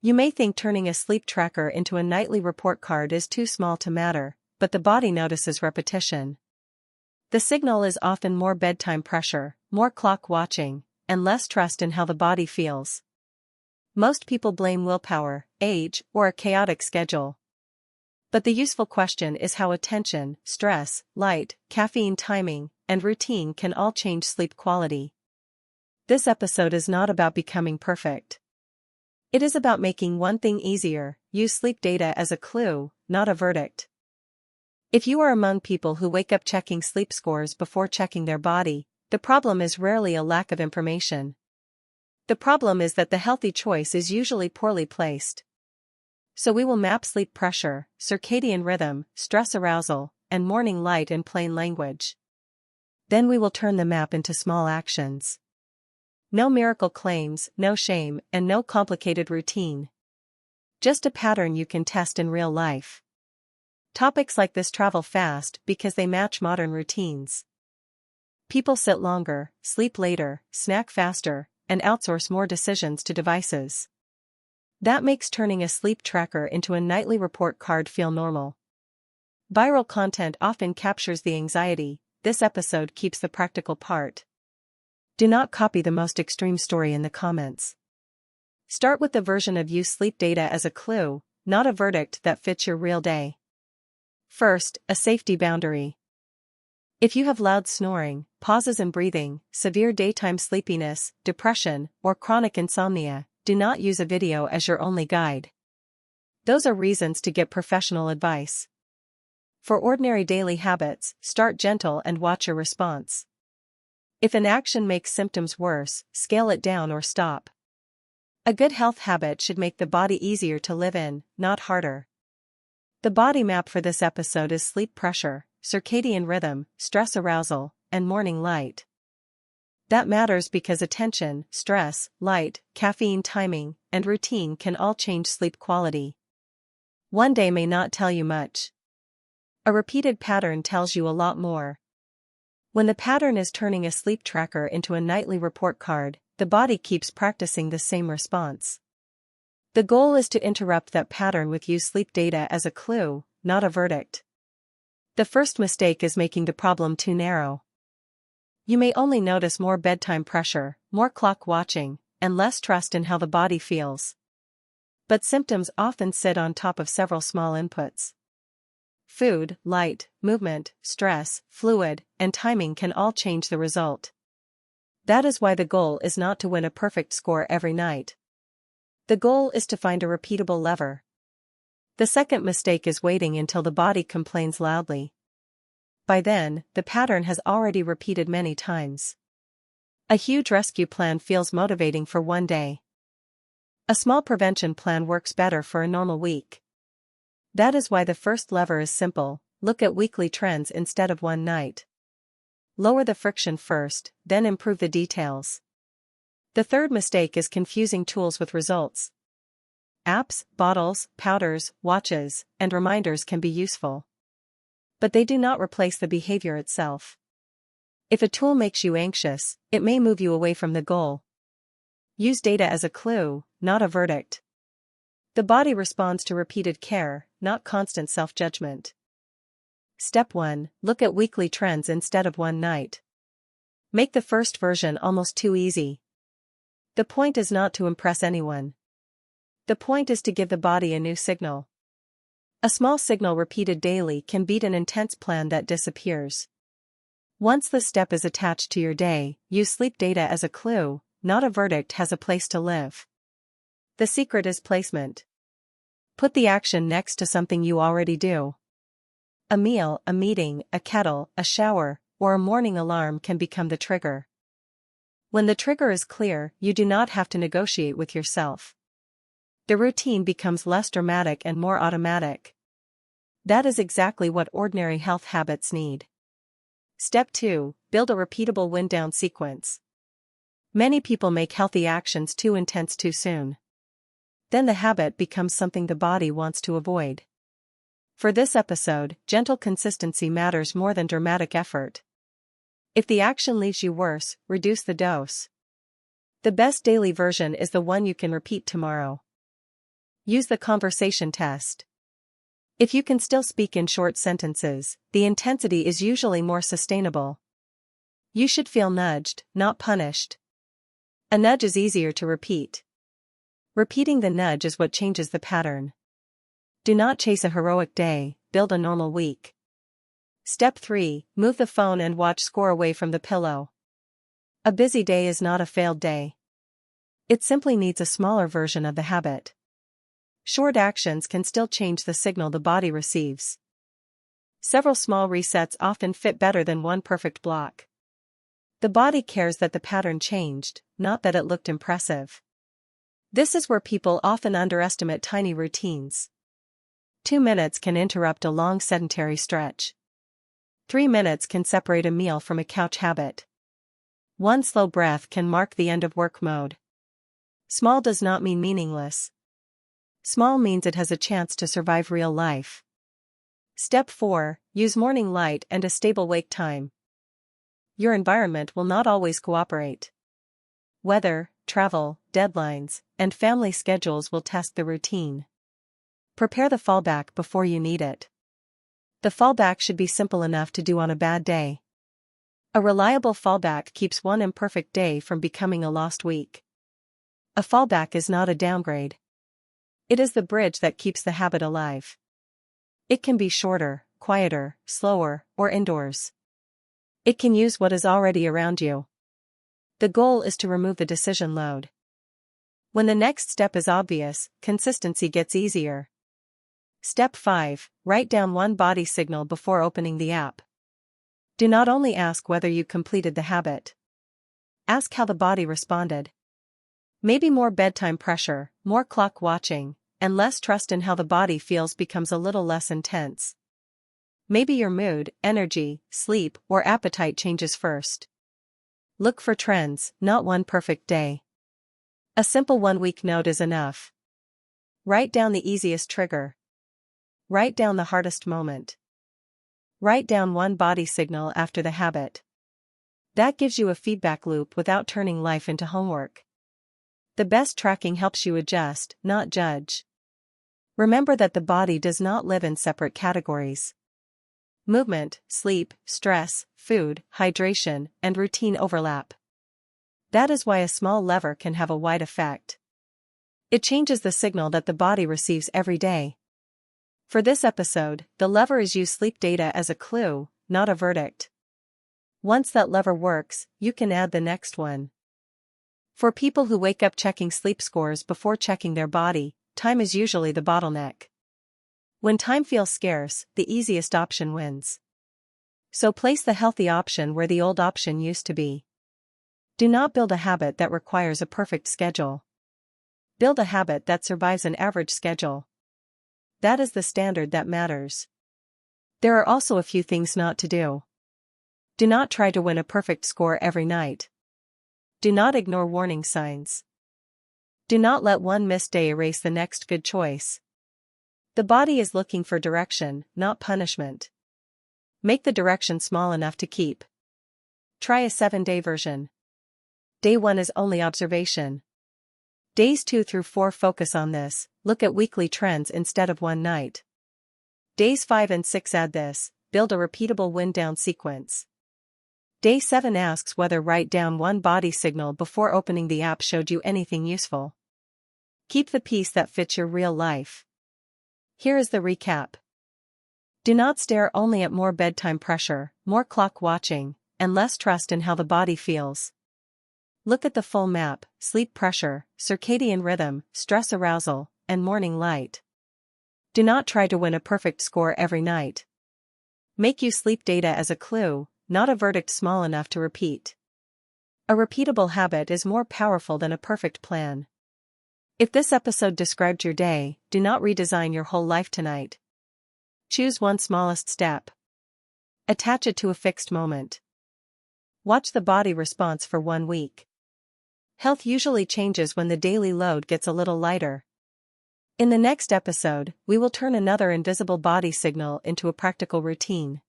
You may think turning a sleep tracker into a nightly report card is too small to matter, but the body notices repetition. The signal is often more bedtime pressure, more clock watching, and less trust in how the body feels. Most people blame willpower, age, or a chaotic schedule. But the useful question is how attention, stress, light, caffeine timing, and routine can all change sleep quality. This episode is not about becoming perfect. It is about making one thing easier: use sleep data as a clue, not a verdict. If you are among people who wake up checking sleep scores before checking their body, the problem is rarely a lack of information. The problem is that the healthy choice is usually poorly placed. So we will map sleep pressure, circadian rhythm, stress arousal, and morning light in plain language. Then we will turn the map into small actions. No miracle claims, no shame, and no complicated routine. Just a pattern you can test in real life. Topics like this travel fast because they match modern routines. People sit longer, sleep later, snack faster, and outsource more decisions to devices. That makes turning a sleep tracker into a nightly report card feel normal. Viral content often captures the anxiety. This episode keeps the practical part. Do not copy the most extreme story in the comments. Start with the version of use sleep data as a clue, not a verdict that fits your real day. First, a safety boundary. If you have loud snoring, pauses in breathing, severe daytime sleepiness, depression, or chronic insomnia, do not use a video as your only guide. Those are reasons to get professional advice. For ordinary daily habits, start gentle and watch your response. If an action makes symptoms worse, scale it down or stop. A good health habit should make the body easier to live in, not harder. The body map for this episode is sleep pressure, circadian rhythm, stress arousal, and morning light. That matters because attention, stress, light, caffeine timing, and routine can all change sleep quality. One day may not tell you much. A repeated pattern tells you a lot more. When the pattern is turning a sleep tracker into a nightly report card, the body keeps practicing the same response. The goal is to interrupt that pattern with use sleep data as a clue, not a verdict. The first mistake is making the problem too narrow. You may only notice more bedtime pressure, more clock watching, and less trust in how the body feels. But symptoms often sit on top of several small inputs. Food, light, movement, stress, fluid, and timing can all change the result. That is why the goal is not to win a perfect score every night. The goal is to find a repeatable lever. The second mistake is waiting until the body complains loudly. By then, the pattern has already repeated many times. A huge rescue plan feels motivating for one day. A small prevention plan works better for a normal week. That is why the first lever is simple: look at weekly trends instead of one night. Lower the friction first, then improve the details. The third mistake is confusing tools with results. Apps, bottles, powders, watches, and reminders can be useful. But they do not replace the behavior itself. If a tool makes you anxious, it may move you away from the goal. Use data as a clue, not a verdict. The body responds to repeated care, not constant self-judgment. Step 1. Look at weekly trends instead of one night. Make the first version almost too easy. The point is not to impress anyone. The point is to give the body a new signal. A small signal repeated daily can beat an intense plan that disappears. Once the step is attached to your day, use sleep data as a clue, not a verdict has a place to live. The secret is placement. Put the action next to something you already do. A meal, a meeting, a kettle, a shower, or a morning alarm can become the trigger. When the trigger is clear, you do not have to negotiate with yourself. The routine becomes less dramatic and more automatic. That is exactly what ordinary health habits need. Step 2. Build a repeatable wind-down sequence. Many people make healthy actions too intense too soon. Then the habit becomes something the body wants to avoid. For this episode, gentle consistency matters more than dramatic effort. If the action leaves you worse, reduce the dose. The best daily version is the one you can repeat tomorrow. Use the conversation test. If you can still speak in short sentences, the intensity is usually more sustainable. You should feel nudged, not punished. A nudge is easier to repeat. Repeating the nudge is what changes the pattern. Do not chase a heroic day, build a normal week. Step 3. Move the phone and watch score away from the pillow. A busy day is not a failed day. It simply needs a smaller version of the habit. Short actions can still change the signal the body receives. Several small resets often fit better than one perfect block. The body cares that the pattern changed, not that it looked impressive. This is where people often underestimate tiny routines. 2 minutes can interrupt a long sedentary stretch. 3 minutes can separate a meal from a couch habit. One slow breath can mark the end of work mode. Small does not mean meaningless. Small means it has a chance to survive real life. Step 4. Use morning light and a stable wake time. Your environment will not always cooperate. Weather, travel, deadlines, and family schedules will test the routine. Prepare the fallback before you need it. The fallback should be simple enough to do on a bad day. A reliable fallback keeps one imperfect day from becoming a lost week. A fallback is not a downgrade. It is the bridge that keeps the habit alive. It can be shorter, quieter, slower, or indoors. It can use what is already around you. The goal is to remove the decision load. When the next step is obvious, consistency gets easier. Step 5. Write down one body signal before opening the app. Do not only ask whether you completed the habit. Ask how the body responded. Maybe more bedtime pressure, more clock watching, and less trust in how the body feels becomes a little less intense. Maybe your mood, energy, sleep, or appetite changes first. Look for trends, not one perfect day. A simple 1-week note is enough. Write down the easiest trigger. Write down the hardest moment. Write down one body signal after the habit. That gives you a feedback loop without turning life into homework. The best tracking helps you adjust, not judge. Remember that the body does not live in separate categories. Movement, sleep, stress, food, hydration, and routine overlap. That is why a small lever can have a wide effect. It changes the signal that the body receives every day. For this episode, the lever is use sleep data as a clue, not a verdict. Once that lever works, you can add the next one. For people who wake up checking sleep scores before checking their body, time is usually the bottleneck. When time feels scarce, the easiest option wins. So place the healthy option where the old option used to be. Do not build a habit that requires a perfect schedule. Build a habit that survives an average schedule. That is the standard that matters. There are also a few things not to do. Do not try to win a perfect score every night. Do not ignore warning signs. Do not let one missed day erase the next good choice. The body is looking for direction, not punishment. Make the direction small enough to keep. Try a 7-day version. Day 1 is only observation. Days 2 through 4 focus on this, look at weekly trends instead of one night. Days 5 and 6 add this, build a repeatable wind-down sequence. Day 7 asks whether write down one body signal before opening the app showed you anything useful. Keep the piece that fits your real life. Here is the recap. Do not stare only at more bedtime pressure, more clock watching, and less trust in how the body feels. Look at the full map: sleep pressure, circadian rhythm, stress arousal, and morning light. Do not try to win a perfect score every night. Make use sleep data as a clue, not a verdict small enough to repeat. A repeatable habit is more powerful than a perfect plan. If this episode described your day, do not redesign your whole life tonight. Choose one smallest step. Attach it to a fixed moment. Watch the body response for 1 week. Health usually changes when the daily load gets a little lighter. In the next episode, we will turn another invisible body signal into a practical routine.